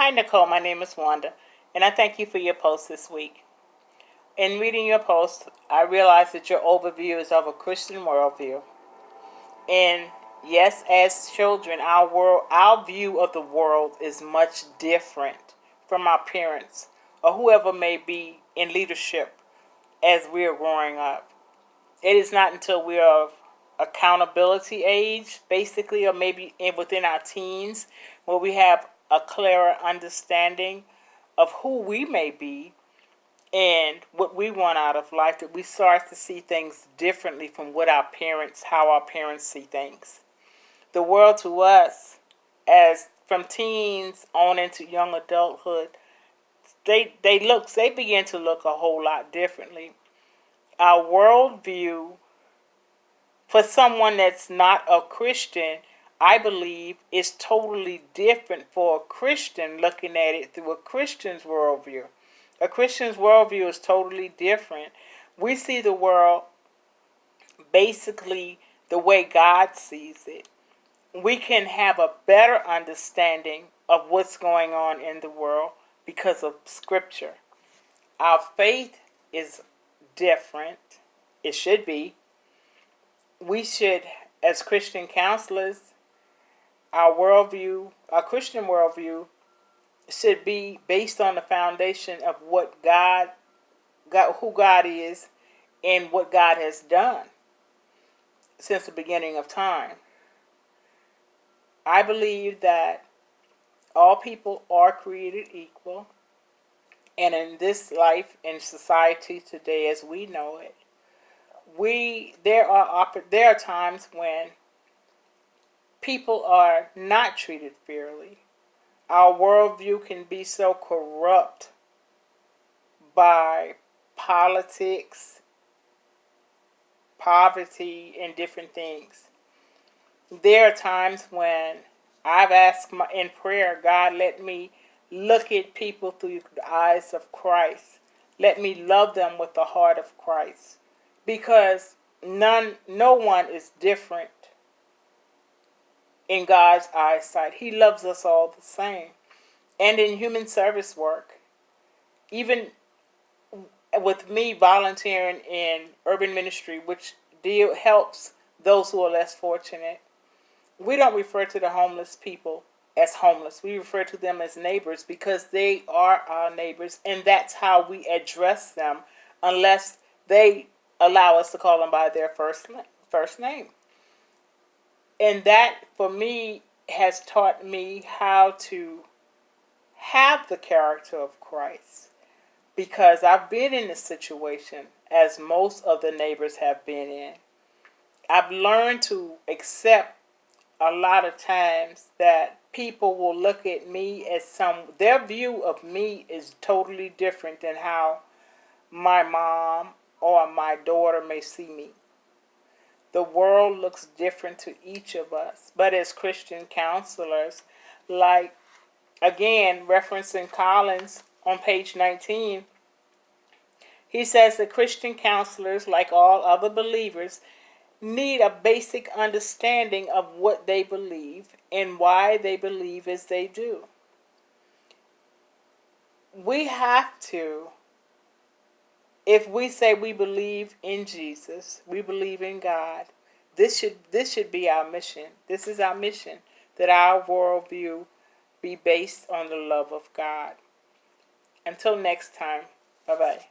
Hi, Nicole. My name is Wanda, and I thank you for your post this week. In reading your post, I realized that your overview is of a Christian worldview. And yes, as children, our view of the world is much different from our parents or whoever may be in leadership as we are growing up. It is not until we are of accountability age, basically, or maybe within our teens, where we have a clearer understanding of who we may be and what we want out of life, that we start to see things differently from how our parents see things. The world to us, as from teens on into young adulthood, they begin to look a whole lot differently. Our worldview, for someone that's not a Christian, I believe is totally different for a Christian looking at it through a Christian's worldview. A Christian's worldview is totally different. We see the world basically the way God sees it. We can have a better understanding of what's going on in the world because of Scripture. Our faith is different. It should be. We should, as Christian counselors, our Christian worldview, should be based on the foundation of who God is, and what God has done since the beginning of time. I believe that all people are created equal, and in this life, in society today as we know it, there are times when people are not treated fairly. Our worldview can be so corrupt by politics, poverty, and different things. There are times when I've asked in prayer, God, let me look at people through the eyes of Christ. Let me love them with the heart of Christ. Because no one is different in God's eyesight. He loves us all the same. And in human service work, even with me volunteering in urban ministry, which helps those who are less fortunate, we don't refer to the homeless people as homeless. We refer to them as neighbors because they are our neighbors, and that's how we address them unless they allow us to call them by their first name. And that, for me, has taught me how to have the character of Christ, because I've been in this situation, as most of the neighbors have been in. I've learned to accept a lot of times that people will look at me as their view of me is totally different than how my mom or my daughter may see me. The world looks different to each of us. But as Christian counselors, like, again, referencing Collins on page 19, he says that Christian counselors, like all other believers, need a basic understanding of what they believe and why they believe as they do. We have to, if we say we believe in Jesus, we believe in God, this should be our mission. This is our mission, that our worldview be based on the love of God. Until next time, bye-bye.